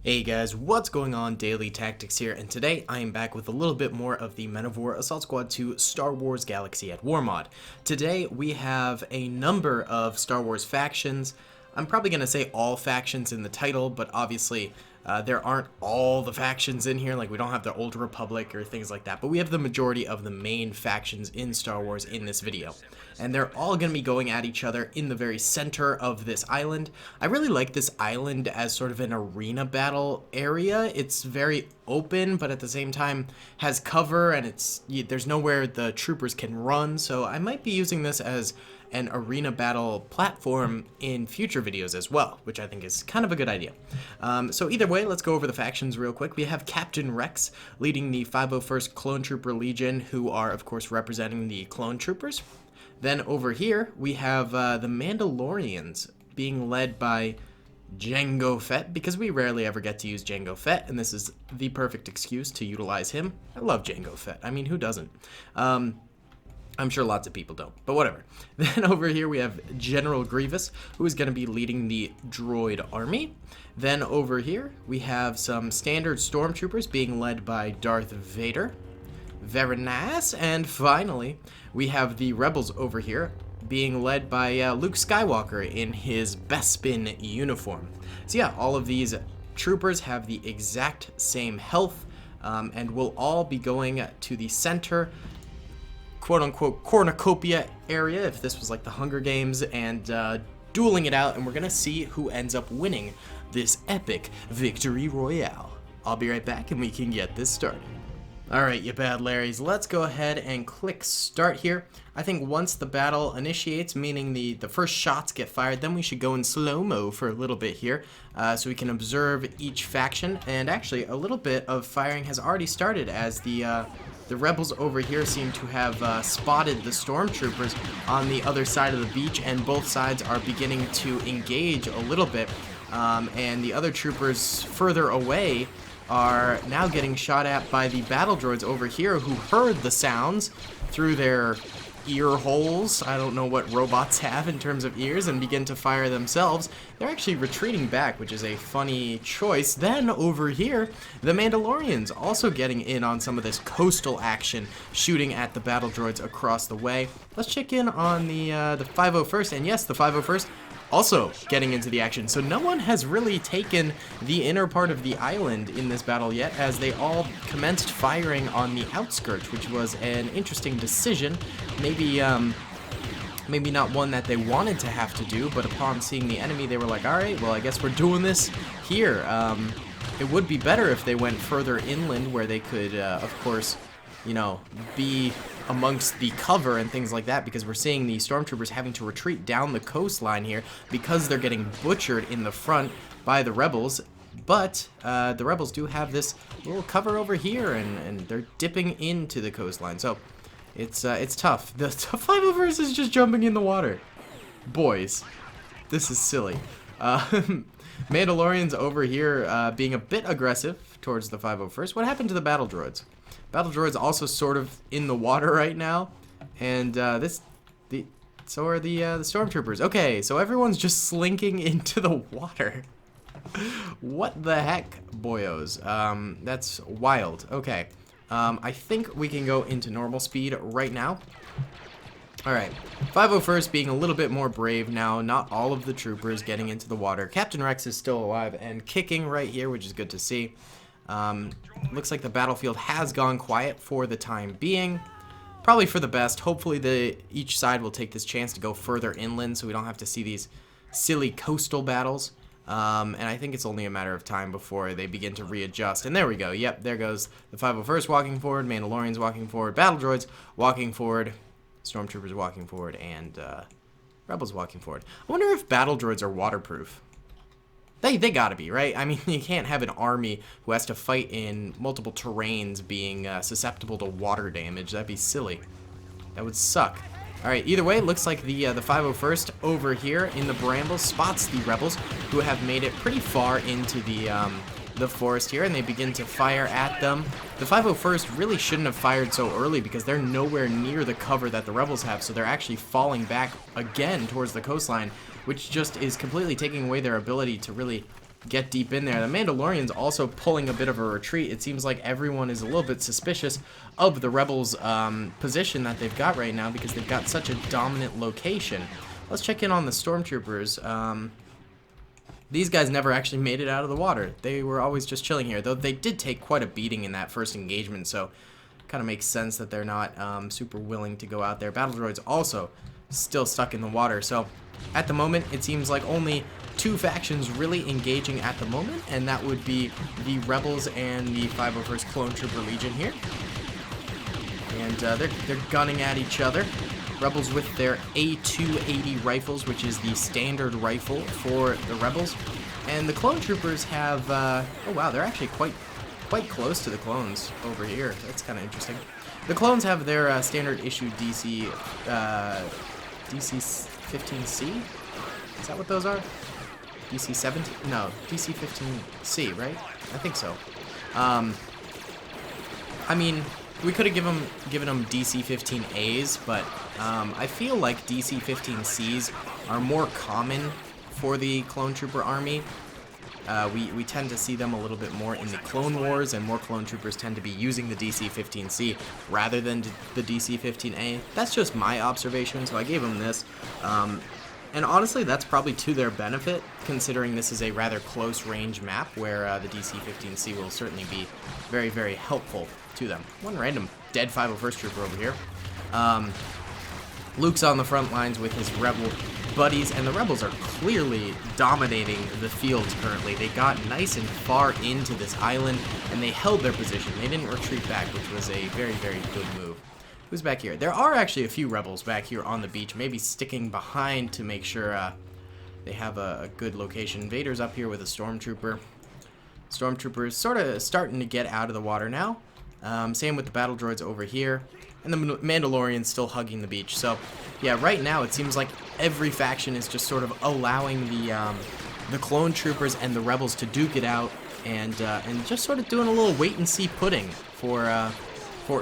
Hey guys, what's going on? Daily Tactics here, and today I am back with a little bit more of the Men of War Assault Squad 2 Star Wars Galaxy at War mod. Today we have a number of Star Wars factions. I'm probably going to say all factions in the title, but obviously there aren't all the factions in here, like we don't have the Old Republic or things like that, but we have the majority of the main factions in Star Wars in this video. And they're all going to be going at each other in the very center of this island. I really like this island as sort of an arena battle area. It's very open, but at the same time has cover, and there's nowhere the troopers can run, so I might be using this as an arena battle platform in future videos as well, which I think is kind of a good idea. So either way, let's go over the factions real quick. We have Captain Rex leading the 501st Clone Trooper Legion, who are, of course, representing the Clone Troopers. Then over here, we have the Mandalorians being led by Jango Fett, because we rarely ever get to use Jango Fett, and this is the perfect excuse to utilize him. I love Jango Fett. I mean, who doesn't? I'm sure lots of people don't, but whatever. Then over here we have General Grievous, who is going to be leading the droid army. Then over here we have some standard stormtroopers being led by Darth Vader. Very nice. And finally, we have the rebels over here being led by Luke Skywalker in his Bespin uniform. So yeah, all of these troopers have the exact same health, and will all be going to the center, quote-unquote cornucopia area, if this was like the Hunger Games, and dueling it out, and we're gonna see who ends up winning this epic victory royale. I'll be right back and we can get this started. Alright, you bad Larrys, let's go ahead and click start here. I think once the battle initiates, meaning the first shots get fired, then we should go in slow-mo for a little bit here, so we can observe each faction. And actually, a little bit of firing has already started, as the rebels over here seem to have spotted the stormtroopers on the other side of the beach, and both sides are beginning to engage a little bit, and the other troopers further away are now getting shot at by the Battledroids over here, who heard the sounds through their ear holes. I don't know what robots have in terms of ears, and begin to fire themselves. They're actually retreating back, which is a funny choice. Then over here, the Mandalorians also getting in on some of this coastal action, shooting at the Battledroids across the way. Let's check in on the 501st, and yes, the 501st also getting into the action. So no one has really taken the inner part of the island in this battle yet, as they all commenced firing on the outskirts, which was an interesting decision. Maybe not one that they wanted to have to do, but upon seeing the enemy, they were like, alright, well, I guess we're doing this here. It would be better if they went further inland, where they could, of course, you know, be amongst the cover and things like that, because we're seeing the stormtroopers having to retreat down the coastline here because they're getting butchered in the front by the rebels. But the rebels do have this little cover over here, and they're dipping into the coastline, so it's tough. The 501st is just jumping in the water. Boys, this is silly. Mandalorians over here being a bit aggressive towards the 501st. What happened to the Battledroids? Battledroids also sort of in the water right now, and so are the stormtroopers. Okay, so everyone's just slinking into the water. What the heck, boyos? That's wild. Okay, I think we can go into normal speed right now. Alright, 501st being a little bit more brave now, not all of the troopers getting into the water. Captain Rex is still alive and kicking right here, which is good to see. Looks like the battlefield has gone quiet for the time being. Probably for the best. Hopefully each side will take this chance to go further inland, so we don't have to see these silly coastal battles. And I think it's only a matter of time before they begin to readjust. And there we go. Yep, there goes the 501st walking forward, Mandalorians walking forward, Battledroids walking forward, Stormtroopers walking forward, and Rebels walking forward. I wonder if Battledroids are waterproof. They gotta be, right? I mean, you can't have an army who has to fight in multiple terrains being susceptible to water damage. That'd be silly. That would suck. Alright, either way, looks like the 501st over here in the brambles spots the rebels, who have made it pretty far into the forest here, and they begin to fire at them. The 501st really shouldn't have fired so early, because they're nowhere near the cover that the rebels have, so they're actually falling back again towards the coastline, which just is completely taking away their ability to really get deep in there. The Mandalorians also pulling a bit of a retreat. It seems like everyone is a little bit suspicious of the Rebels' position that they've got right now because they've got such a dominant location. Let's check in on the Stormtroopers. These guys never actually made it out of the water. They were always just chilling here, though they did take quite a beating in that first engagement, so kind of makes sense that they're not super willing to go out there. Battledroids also still stuck in the water, so at the moment it seems like only two factions really engaging at the moment, and that would be the Rebels and the 501st Clone Trooper Legion here. And they're gunning at each other. Rebels with their A280 rifles, which is the standard rifle for the Rebels. And the Clone Troopers have, oh wow, they're actually quite close to the clones over here. That's kind of interesting. The clones have their standard issue DC-15C? Is that what those are? DC-17? No, DC-15C, right? I think so. I mean, we could have given them DC-15As, but I feel like DC-15Cs are more common for the Clone Trooper army. We tend to see them a little bit more in the Clone Wars, and more Clone Troopers tend to be using the DC-15C rather than the DC-15A. That's just my observation, so I gave them this. And honestly, that's probably to their benefit, considering this is a rather close-range map where the DC-15C will certainly be very, very helpful to them. One random dead 501st Trooper over here. Luke's on the front lines with his Rebel buddies, and the Rebels are clearly dominating the field currently. They got nice and far into this island, and they held their position. They didn't retreat back, which was a very, very good move. Who's back here? There are actually a few Rebels back here on the beach, maybe sticking behind to make sure they have a good location. Vader's up here with a Stormtrooper. Stormtroopers sort of starting to get out of the water now. Same with the Battledroids over here. And the Mandalorians still hugging the beach. So, yeah, right now it seems like every faction is just sort of allowing the Clone Troopers and the Rebels to duke it out, and just sort of doing a little wait-and-see pudding for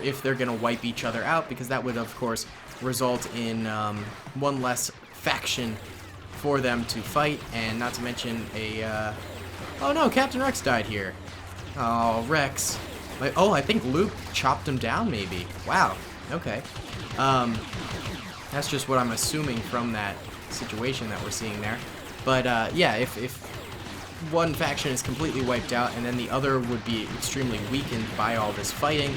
if they're going to wipe each other out, because that would, of course, result in one less faction for them to fight, and not to mention a... oh no, Captain Rex died here. Oh, Rex. Oh, I think Luke chopped him down, maybe. Wow. Okay. That's just what I'm assuming from that situation that we're seeing there. But, yeah, if one faction is completely wiped out and then the other would be extremely weakened by all this fighting,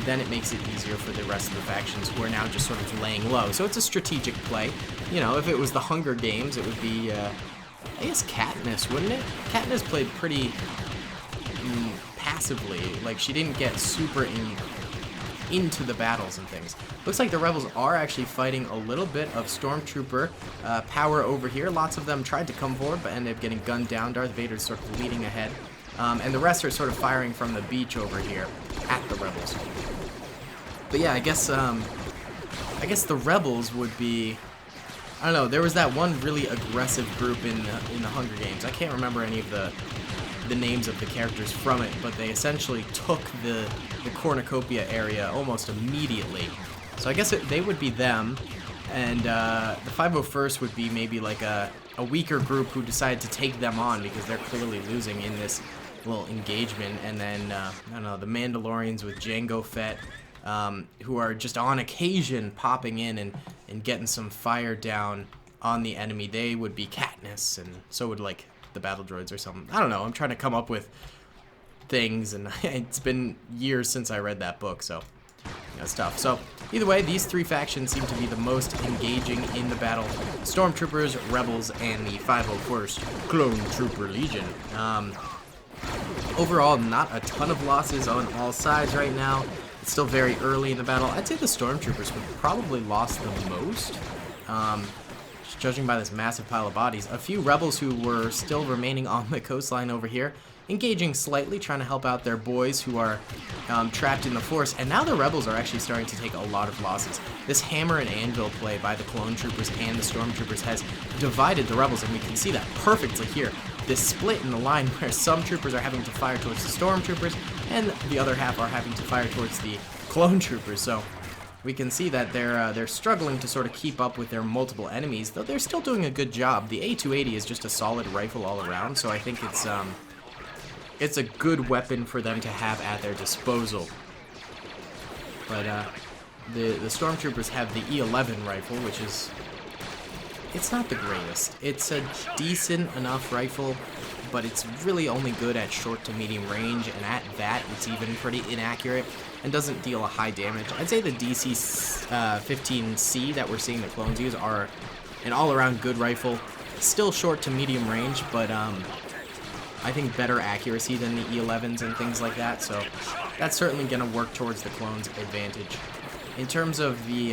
then it makes it easier for the rest of the factions who are now just sort of laying low. So it's a strategic play. You know, if it was the Hunger Games, it would be, I guess Katniss, wouldn't it? Katniss played pretty passively. Like, she didn't get super into the battles and things. Looks like the Rebels are actually fighting a little bit of Stormtrooper power over here. Lots of them tried to come forward, but ended up getting gunned down. Darth Vader's sort of leading ahead. And the rest are sort of firing from the beach over here at the Rebels. But yeah, I guess the Rebels would be, I don't know, there was that one really aggressive group in the Hunger Games. I can't remember any of the names of the characters from it, but they essentially took the cornucopia area almost immediately. So I guess they would be them, and the 501st would be maybe like a weaker group who decided to take them on because they're clearly losing in this little engagement. And then, I don't know, the Mandalorians with Jango Fett, who are just on occasion popping in and getting some fire down on the enemy. They would be Katniss, and so would, like, the Battledroids or something. I don't know. I'm trying to come up with things, and it's been years since I read that book, so that's tough. So either way, these three factions seem to be the most engaging in the battle: Stormtroopers, Rebels, and the 501st Clone Trooper Legion. Overall, not a ton of losses on all sides right now. It's still very early in the battle. I'd say the Stormtroopers would probably lost the most. Judging by this massive pile of bodies. A few Rebels who were still remaining on the coastline over here, engaging slightly, trying to help out their boys who are trapped in the Force, and now the Rebels are actually starting to take a lot of losses. This hammer and anvil play by the Clone Troopers and the Stormtroopers has divided the Rebels, and we can see that perfectly here. This split in the line where some troopers are having to fire towards the Stormtroopers, and the other half are having to fire towards the Clone Troopers. So we can see that they're struggling to sort of keep up with their multiple enemies, though they're still doing a good job. The A280 is just a solid rifle all around, so I think it's a good weapon for them to have at their disposal. But the Stormtroopers have the E11 rifle, which is, it's not the greatest. It's a decent enough rifle, but it's really only good at short to medium range, and at that, it's even pretty inaccurate and doesn't deal a high damage. I'd say the DC-15C that we're seeing the clones use are an all-around good rifle. Still short to medium range, but I think better accuracy than the E11s and things like that, so that's certainly going to work towards the clones' advantage. In terms of the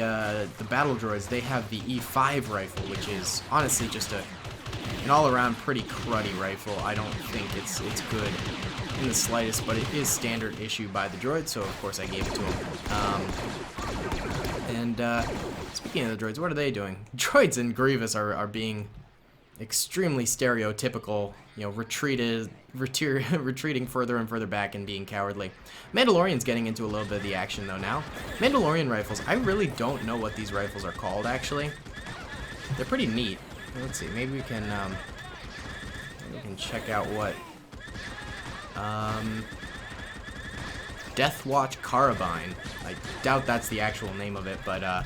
Battledroids, they have the E5 rifle, which is honestly just an all-around pretty cruddy rifle. I don't think it's good in the slightest, but it is standard issue by the droid, so of course I gave it to him. Speaking of the droids, what are they doing? Droids and Grievous are being extremely stereotypical, you know, retreating further and further back and being cowardly. Mandalorian's getting into a little bit of the action though now. Mandalorian Rifles, I really don't know what these rifles are called actually. They're pretty neat. Let's see, maybe we can check out what Death Watch Carabine. I doubt that's the actual name of it, but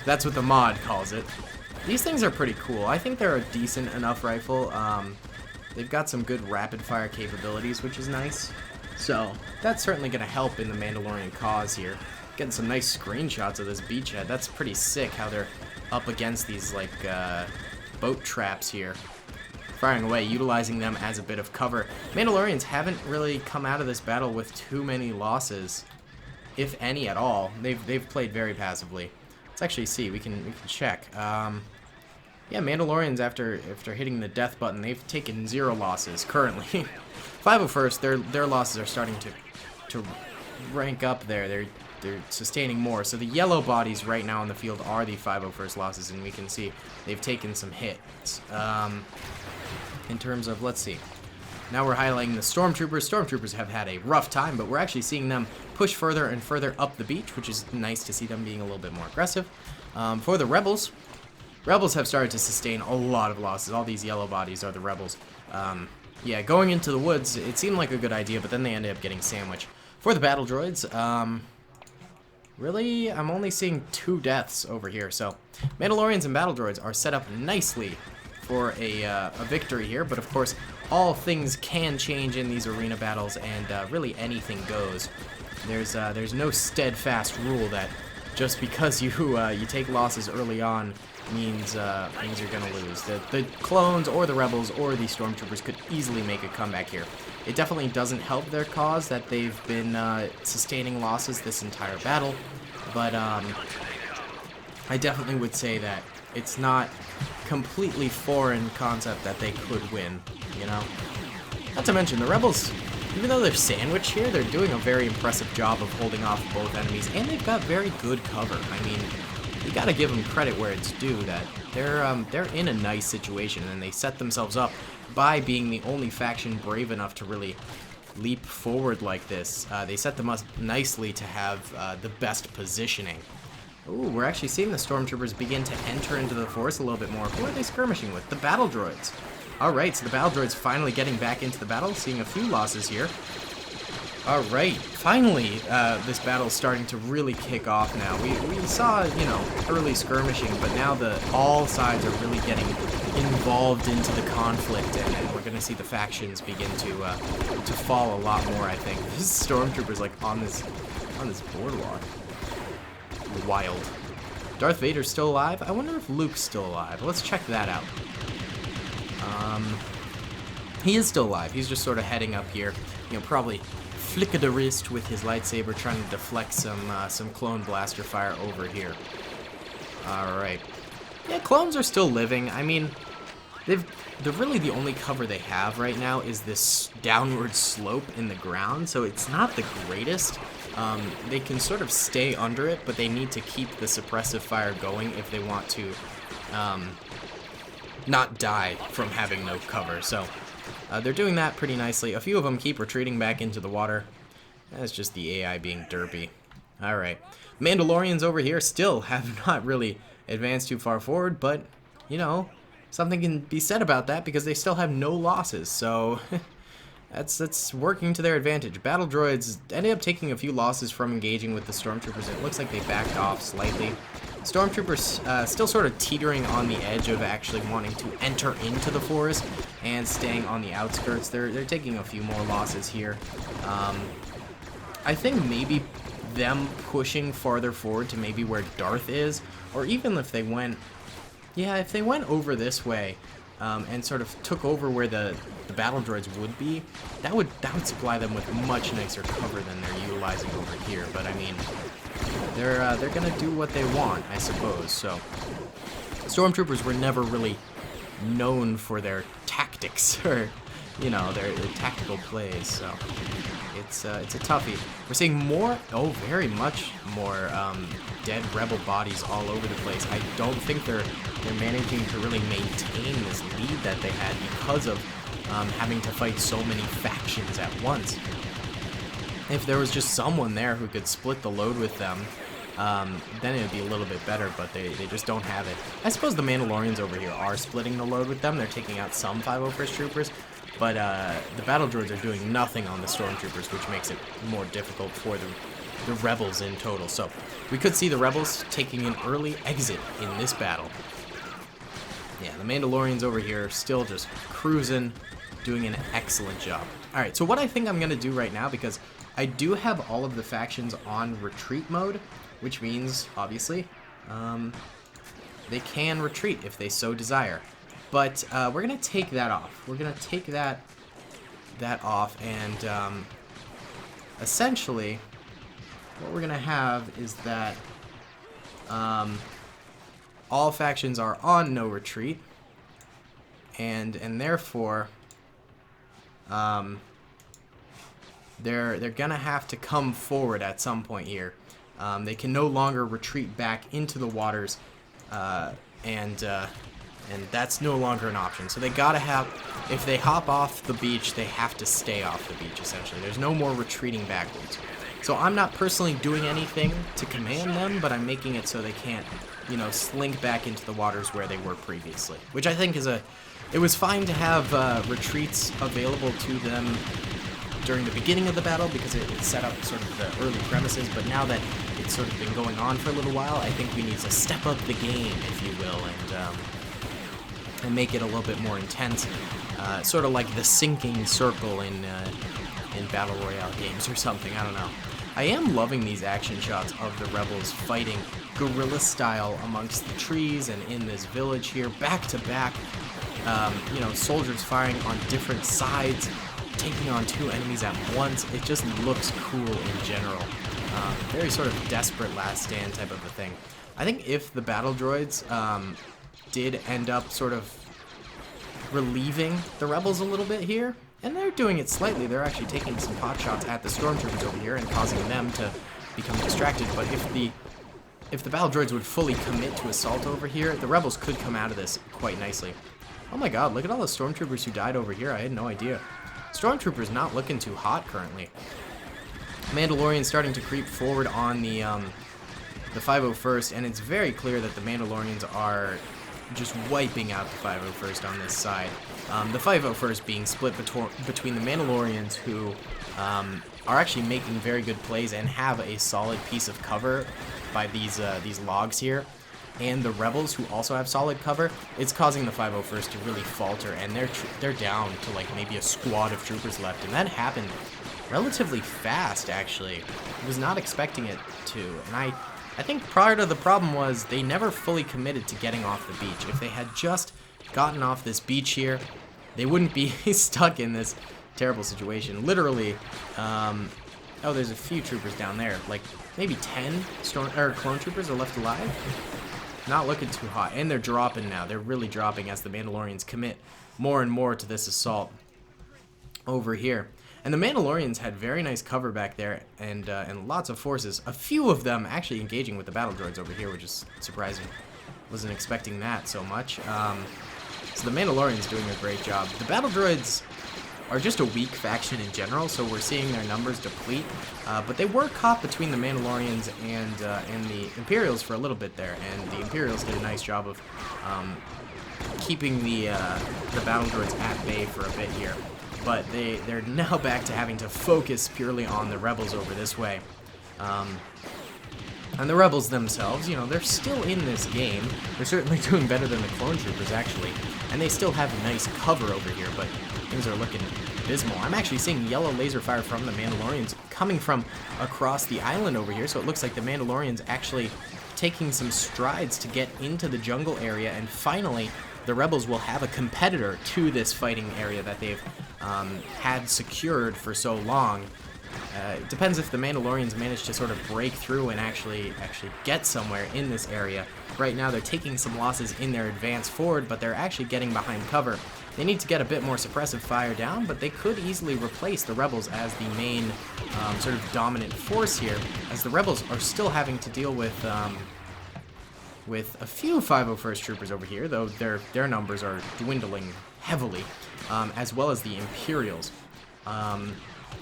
that's what the mod calls it. These things are pretty cool. I think they're a decent enough rifle. They've got some good rapid-fire capabilities, which is nice. So, that's certainly going to help in the Mandalorian cause here. Getting some nice screenshots of this beachhead. That's pretty sick how they're up against these, like, boat traps here. Firing away, utilizing them as a bit of cover. Mandalorians haven't really come out of this battle with too many losses, if any at all. They've played very passively. Let's actually see. We can check. Yeah, Mandalorians after hitting the death button, they've taken 0 losses currently. 501st, their losses are starting to rank up there. They're sustaining more. So the yellow bodies right now on the field are the 501st losses, and we can see they've taken some hits. In terms of, let's see. Now we're highlighting the Stormtroopers. Stormtroopers have had a rough time, but we're actually seeing them push further and further up the beach, which is nice to see them being a little bit more aggressive. For the Rebels, Rebels have started to sustain a lot of losses. All these yellow bodies are the Rebels. Yeah, going into the woods, it seemed like a good idea, but then they ended up getting sandwiched. For the Battledroids, really, I'm only seeing 2 deaths over here. So, Mandalorians and Battledroids are set up nicely for a victory here, but of course, all things can change in these arena battles, and really anything goes. There's no steadfast rule that just because you take losses early on means you're gonna lose. The clones or the Rebels or the Stormtroopers could easily make a comeback here. It definitely doesn't help their cause that they've been sustaining losses this entire battle, but I definitely would say that it's not completely foreign concept that they could win, you know? Not to mention, the Rebels, even though they're sandwiched here, they're doing a very impressive job of holding off both enemies, and they've got very good cover. I mean, you gotta give them credit where it's due, that they're in a nice situation, and they set themselves up by being the only faction brave enough to really leap forward like this. They set them up nicely to have the best positioning. Ooh, we're actually seeing the Stormtroopers begin to enter into the Force a little bit more. Who are they skirmishing with? The Battledroids. Alright, so the Battledroids finally getting back into the battle, seeing a few losses here. Alright, finally, this battle's starting to really kick off now. We saw, you know, early skirmishing, but now all sides are really getting involved into the conflict, and we're going to see the factions begin to fall a lot more, I think. This Stormtrooper's like on this boardwalk. Wild. Darth Vader's still alive? I wonder if Luke's still alive. Let's check that out. He is still alive. He's just sort of heading up here. You know, probably flick of the wrist with his lightsaber, trying to deflect some clone blaster fire over here. Alright. Yeah, clones are still living. I mean, really the only cover they have right now is this downward slope in the ground, so it's not the greatest. They can sort of stay under it, but they need to keep the suppressive fire going if they want to not die from having no cover. So they're doing that pretty nicely. A few of them keep retreating back into the water. That's just the AI being derpy. Alright. Mandalorians over here still have not really advanced too far forward, but, you know, something can be said about that because they still have no losses, so that's working to their advantage. Battledroids ended up taking a few losses from engaging with the Stormtroopers. It looks like they backed off slightly. Stormtroopers still sort of teetering on the edge of actually wanting to enter into the forest and staying on the outskirts. They're taking a few more losses here. I think maybe them pushing farther forward to maybe where Darth is, or even if they went, yeah, if they went over this way and sort of took over where the Battledroids would be, that would supply them with much nicer cover than they're utilizing over here. But I mean, they're gonna do what they want, I suppose. So Stormtroopers were never really known for their tactics or, you know, their tactical plays. So it's a toughie. We're seeing more, very much more dead rebel bodies all over the place. I don't think they're managing to really maintain this lead that they had because of having to fight so many factions at once. If there was just someone there who could split the load with them, then it would be a little bit better, but they just don't have it. I suppose the Mandalorians over here are splitting the load with them. They're taking out some 501st Troopers, but the Battledroids are doing nothing on the Stormtroopers, which makes it more difficult for the Rebels in total. So we could see the Rebels taking an early exit in this battle. Yeah, the Mandalorians over here still just cruising, doing an excellent job. Alright, so what I think I'm going to do right now, because I do have all of the factions on retreat mode, which means, obviously, they can retreat if they so desire. But we're going to take that off. We're going to take that off, and essentially, what we're going to have is that all factions are on no retreat, and therefore they're gonna have to come forward at some point here. They can no longer retreat back into the waters, and that's no longer an option. So they gotta have, if they hop off the beach, they have to stay off the beach, essentially. There's no more retreating backwards. So I'm not personally doing anything to command them, but I'm making it so they can't, you know, slink back into the waters where they were previously. Which I think is it was fine to have retreats available to them during the beginning of the battle because it set up sort of the early premises, but now that it's sort of been going on for a little while, I think we need to step up the game, if you will, and make it a little bit more intense. Sort of like the sinking circle in Battle Royale games or something, I don't know. I am loving these action shots of the Rebels fighting guerrilla style amongst the trees and in this village here, back to back. You know, soldiers firing on different sides, taking on two enemies at once. It just looks cool in general. Very sort of desperate last stand type of a thing. I think if the Battledroids did end up sort of relieving the Rebels a little bit here, and they're doing it slightly, they're actually taking some pot shots at the Stormtroopers over here and causing them to become distracted, but if the Battledroids would fully commit to assault over here, the Rebels could come out of this quite nicely. Oh my god, look at all the Stormtroopers who died over here. I had no idea. Stormtroopers not looking too hot currently. Mandalorian starting to creep forward on the 501st, and it's very clear that the Mandalorians are just wiping out the 501st on this side. The 501st being split between the Mandalorians, who are actually making very good plays and have a solid piece of cover by these logs here, and the Rebels, who also have solid cover. It's causing the 501st to really falter, and they're down to like maybe a squad of troopers left, and that happened relatively fast, actually. I was not expecting it to, and I think part of the problem was they never fully committed to getting off the beach. If they had just gotten off this beach here, they wouldn't be stuck in this terrible situation. Literally, oh, there's a few troopers down there, like maybe 10 clone troopers are left alive. Not looking too hot, and they're dropping now. They're really dropping as the Mandalorians commit more and more to this assault over here. And the Mandalorians had very nice cover back there, and lots of forces. A few of them actually engaging with the Battledroids over here, which is surprising. Wasn't expecting that so much. So the Mandalorians doing a great job. The Battledroids are just a weak faction in general, so we're seeing their numbers deplete. But they were caught between the Mandalorians and the Imperials for a little bit there, and the Imperials did a nice job of keeping the Battledroids at bay for a bit here. But they're now back to having to focus purely on the Rebels over this way. And the Rebels themselves, you know, they're still in this game. They're certainly doing better than the Clone Troopers, actually. And they still have nice cover over here, but things are looking abysmal. I'm actually seeing yellow laser fire from the Mandalorians coming from across the island over here, so it looks like the Mandalorians actually taking some strides to get into the jungle area, and finally the Rebels will have a competitor to this fighting area that they've had secured for so long. It depends if the Mandalorians manage to sort of break through and actually get somewhere in this area. Right now they're taking some losses in their advance forward, but they're actually getting behind cover. They need to get a bit more suppressive fire down, but they could easily replace the Rebels as the main sort of dominant force here, as the Rebels are still having to deal with a few 501st Troopers over here, though their numbers are dwindling heavily, as well as the Imperials.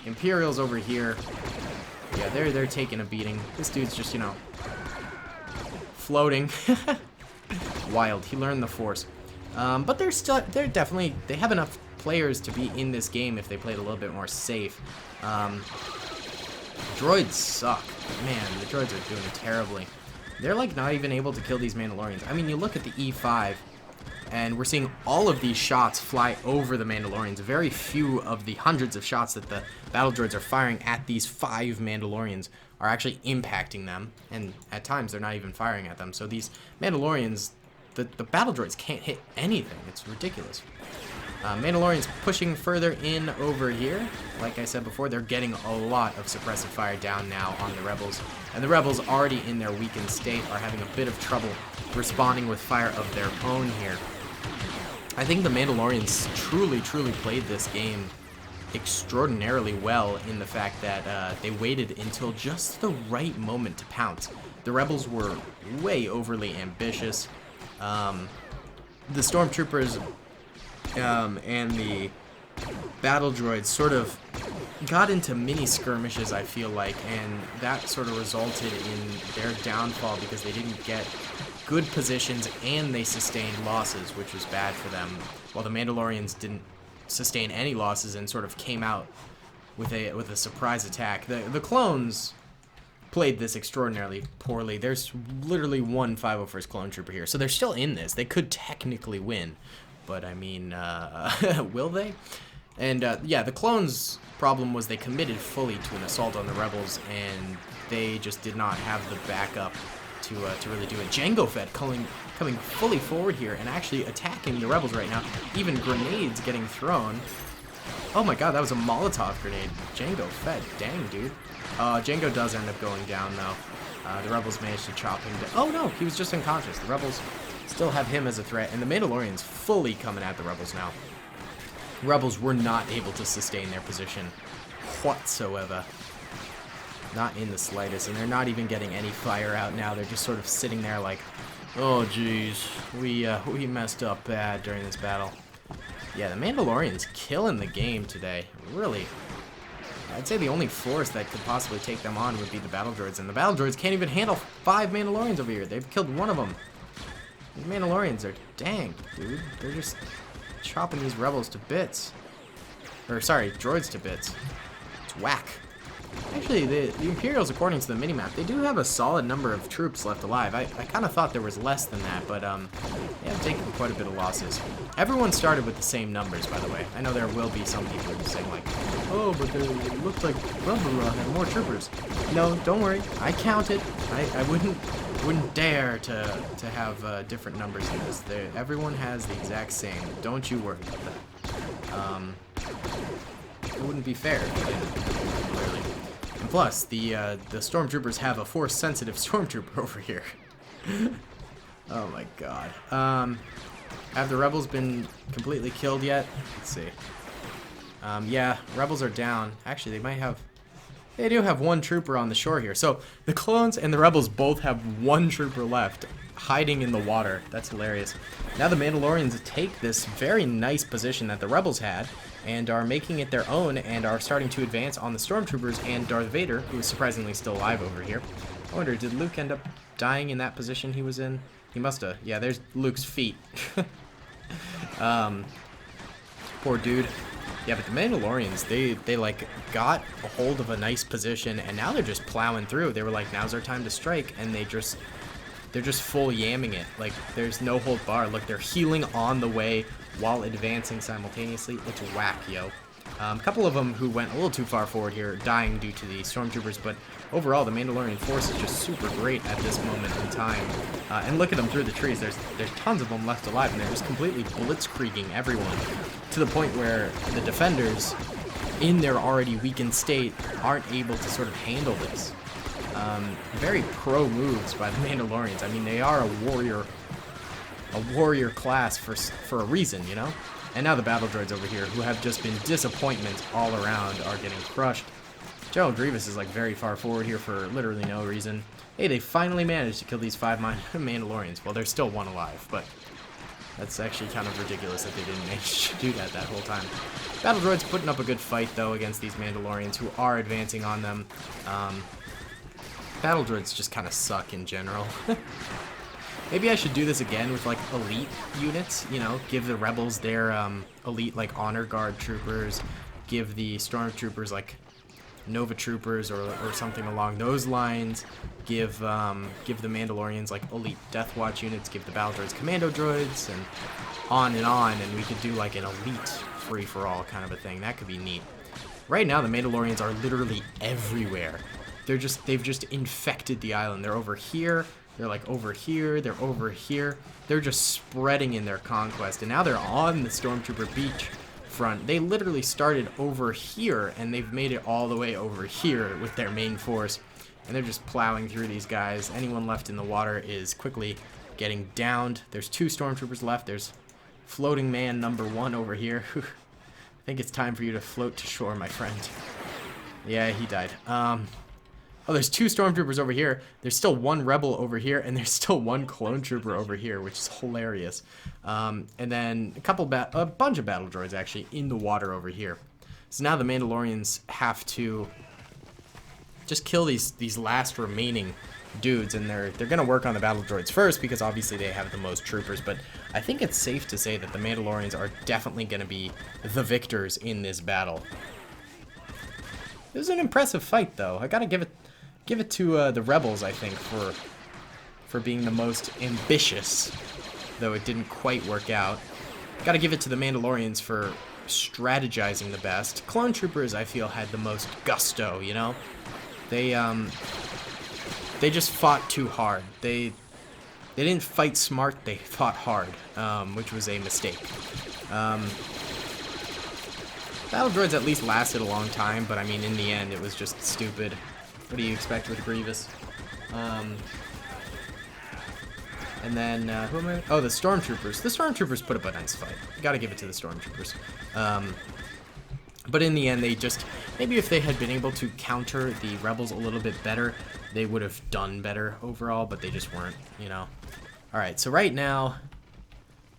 Imperials over here, yeah, they're taking a beating. This dude's just, you know, floating. Wild. He learned the Force. But they have enough players to be in this game if they played a little bit more safe. Droids suck. Man, the droids are doing terribly. They're like not even able to kill these Mandalorians. I mean, you look at the E5, and we're seeing all of these shots fly over the Mandalorians. Very few of the hundreds of shots that the Battledroids are firing at these 5 Mandalorians are actually impacting them, and at times they're not even firing at them. So these Mandalorians, the Battledroids can't hit anything. It's ridiculous. Mandalorians pushing further in over here. Like I said before, they're getting a lot of suppressive fire down now on the Rebels. And the Rebels, already in their weakened state, are having a bit of trouble responding with fire of their own here. I think the Mandalorians truly played this game extraordinarily well in the fact that they waited until just the right moment to pounce. The Rebels were way overly ambitious. The Stormtroopers and the Battledroids sort of got into mini skirmishes, I feel like, and that sort of resulted in their downfall because they didn't get good positions and they sustained losses, which was bad for them, while the Mandalorians didn't sustain any losses and sort of came out with a surprise attack. The clones played this extraordinarily poorly. There's literally one 501st Clone Trooper here, so they're still in this. They could technically win, but I mean, will they? And yeah, the clones' problem was they committed fully to an assault on the Rebels, and they just did not have the backup to really do it. Jango Fett coming fully forward here and actually attacking the Rebels right now. Even grenades getting thrown. Oh my god, that was a Molotov grenade. Jango Fett, dang, dude. Jango does end up going down, though. The Rebels managed to chop him down. Oh no, he was just unconscious. The Rebels still have him as a threat, and the Mandalorians fully coming at the Rebels now. Rebels were not able to sustain their position whatsoever. Not in the slightest, and they're not even getting any fire out now. They're just sort of sitting there like, oh geez, we messed up bad during this battle. Yeah, the Mandalorians killing the game today. Really, I'd say the only force that could possibly take them on would be the Battledroids, and the Battledroids can't even handle 5 Mandalorians over here. They've killed one of them. These Mandalorians are dang, dude. They're just chopping these Rebels to bits. Or, sorry, droids to bits. It's whack. Actually, the Imperials, according to the minimap, they do have a solid number of troops left alive. I kind of thought there was less than that, but they have taken quite a bit of losses. Everyone started with the same numbers, by the way. I know there will be some people saying like, oh, but it looked like Rebel had more troopers. No, don't worry. I counted. I wouldn't dare to have different numbers in this. Everyone has the exact same. Don't you worry about that. It wouldn't be fair, clearly. And plus, the Stormtroopers have a Force-sensitive Stormtrooper over here. Oh my god. Have the Rebels been completely killed yet? Let's see. Yeah, Rebels are down. Actually, they do have one trooper on the shore here. So, the clones and the Rebels both have one trooper left, hiding in the water. That's hilarious. Now the Mandalorians take this very nice position that the Rebels had, and are making it their own and are starting to advance on the Stormtroopers and Darth Vader, who is surprisingly still alive over here. I wonder, did Luke end up dying in that position he was in? He must have. Yeah, there's Luke's feet. Poor dude. Yeah, but the Mandalorians, they like got a hold of a nice position, and now they're just plowing through. They were like, now's our time to strike, and they're just full yamming it. Like, there's no hold bar. Look, they're healing on the way while advancing simultaneously. It's whack, yo. A couple of them who went a little too far forward here, dying due to the Stormtroopers, but overall, the Mandalorian force is just super great at this moment in time. And look at them through the trees. There's tons of them left alive, and they're just completely blitzkrieging everyone to the point where the defenders, in their already weakened state, aren't able to sort of handle this. Very pro moves by the Mandalorians. I mean, they are a warrior class for a reason, you know? And now the Battledroids over here, who have just been disappointments all around, are getting crushed. General Grievous is like very far forward here for literally no reason. Hey, they finally managed to kill these 5 Mandalorians. Well, there's still one alive, but that's actually kind of ridiculous that they didn't manage to do that whole time. Battledroids putting up a good fight, though, against these Mandalorians who are advancing on them. Battledroids just kind of suck in general. Maybe I should do this again with, like, elite units, you know, give the rebels their elite, like, honor guard troopers, give the stormtroopers, like, Nova troopers or something along those lines, give the Mandalorians, like, elite Death Watch units, give the Battledroids commando droids, and and we could do, like, an elite free-for-all kind of a thing. That could be neat. Right now, the Mandalorians are literally everywhere. They've just infected the island. They're over here. They're like over here, they're over here. They're just spreading in their conquest. And now they're on the Stormtrooper beach front. They literally started over here, and they've made it all the way over here with their main force. And they're just plowing through these guys. Anyone left in the water is quickly getting downed. There's 2 Stormtroopers left. There's floating man number 1 over here. I think it's time for you to float to shore, my friend. Yeah, he died. Oh, there's 2 Stormtroopers over here. There's still 1 Rebel over here, and there's still 1 Clone Trooper over here, which is hilarious. And then a bunch of Battledroids, actually, in the water over here. So now the Mandalorians have to just kill these last remaining dudes, and they're going to work on the Battledroids first, because obviously they have the most troopers, but I think it's safe to say that the Mandalorians are definitely going to be the victors in this battle. It was an impressive fight, though. I gotta give it to the Rebels, I think, for being the most ambitious, though it didn't quite work out. Gotta give it to the Mandalorians for strategizing the best. Clone Troopers, I feel, had the most gusto, you know? They just fought too hard. They didn't fight smart, they fought hard, which was a mistake. Battledroids at least lasted a long time, but I mean, in the end, it was just stupid. What do you expect with Grievous? And then, who am I? Oh, the Stormtroopers. The Stormtroopers put up a nice fight. You gotta give it to the Stormtroopers. But in the end, they just... Maybe if they had been able to counter the Rebels a little bit better, they would have done better overall, but they just weren't, you know? Alright, so right now,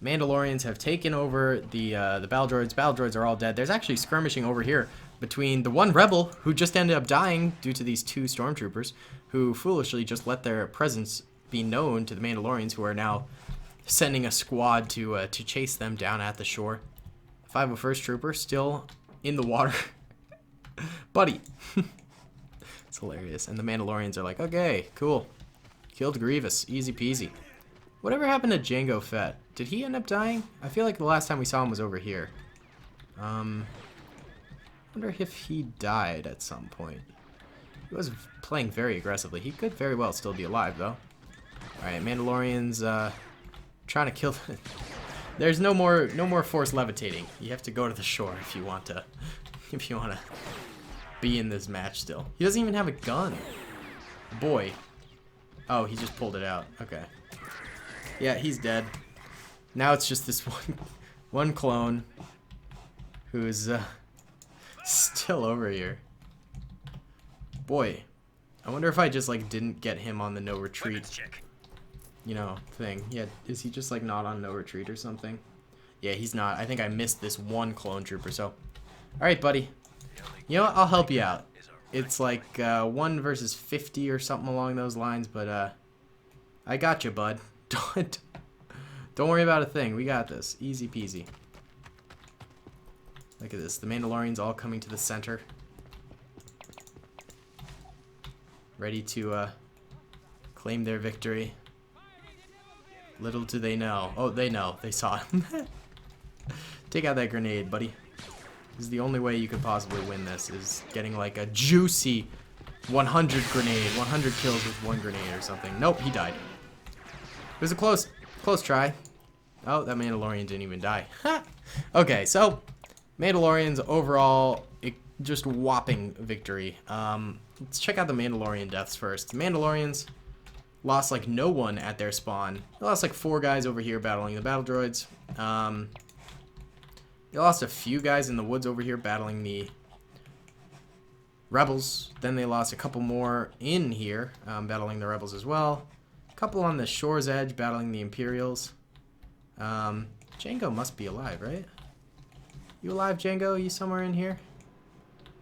Mandalorians have taken over the Battledroids. Battledroids are all dead. There's actually skirmishing over here between the 1 Rebel, who just ended up dying due to these 2 Stormtroopers, who foolishly just let their presence be known to the Mandalorians, who are now sending a squad to chase them down at the shore. 501st Trooper still in the water. Buddy. It's hilarious. And the Mandalorians are like, okay, cool. Killed Grievous. Easy peasy. Whatever happened to Jango Fett? Did he end up dying? I feel like the last time we saw him was over here. Wonder if he died at some point. He was playing very aggressively. He could very well still be alive, though. Alright, Mandalorians, trying to kill... There's no more force levitating. You have to go to the shore if you want to be in this match still. He doesn't even have a gun. Boy. Oh, he just pulled it out. Okay. Yeah, he's dead. Now it's just this one clone who's still over here. Boy, I wonder if I just like didn't get him on the no retreat, you know, thing. Yeah, is he just like not on no retreat or something? Yeah, he's not. I think I missed this 1 clone trooper, so Alright, buddy. You know what? I'll help you out. It's like 1 versus 50 or something along those lines, but I got you, bud. Don't worry about a thing. We got this. Easy peasy. Look at this. The Mandalorians all coming to the center. Ready to claim their victory. Little do they know. Oh, they know. They saw it. Take out that grenade, buddy. This is the only way you could possibly win this, is getting like a juicy 100 grenade. 100 kills with 1 grenade or something. Nope, he died. It was a close try. Oh, that Mandalorian didn't even die. Okay, so Mandalorians overall, just whopping victory. Let's check out the Mandalorian deaths first. The Mandalorians lost like no one at their spawn. They lost like 4 guys over here battling the Battledroids. They lost a few guys in the woods over here battling the Rebels. Then they lost a couple more in here battling the Rebels as well. A couple on the shore's edge battling the Imperials. Django must be alive, right? You alive, Django? You somewhere in here?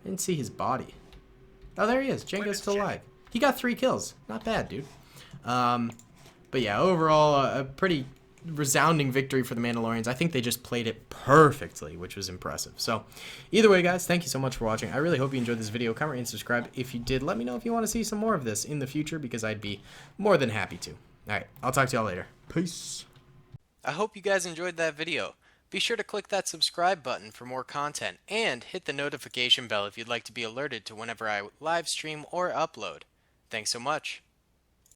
I didn't see his body. Oh, there he is. Django's still alive. He got 3 kills. Not bad, dude. But yeah, overall, a pretty resounding victory for the Mandalorians. I think they just played it perfectly, which was impressive. So, either way, guys, thank you so much for watching. I really hope you enjoyed this video. Comment, rate, and subscribe. If you did, let me know if you want to see some more of this in the future, because I'd be more than happy to. Alright, I'll talk to y'all later. Peace. I hope you guys enjoyed that video. Be sure to click that subscribe button for more content, and hit the notification bell if you'd like to be alerted to whenever I live stream or upload. Thanks so much.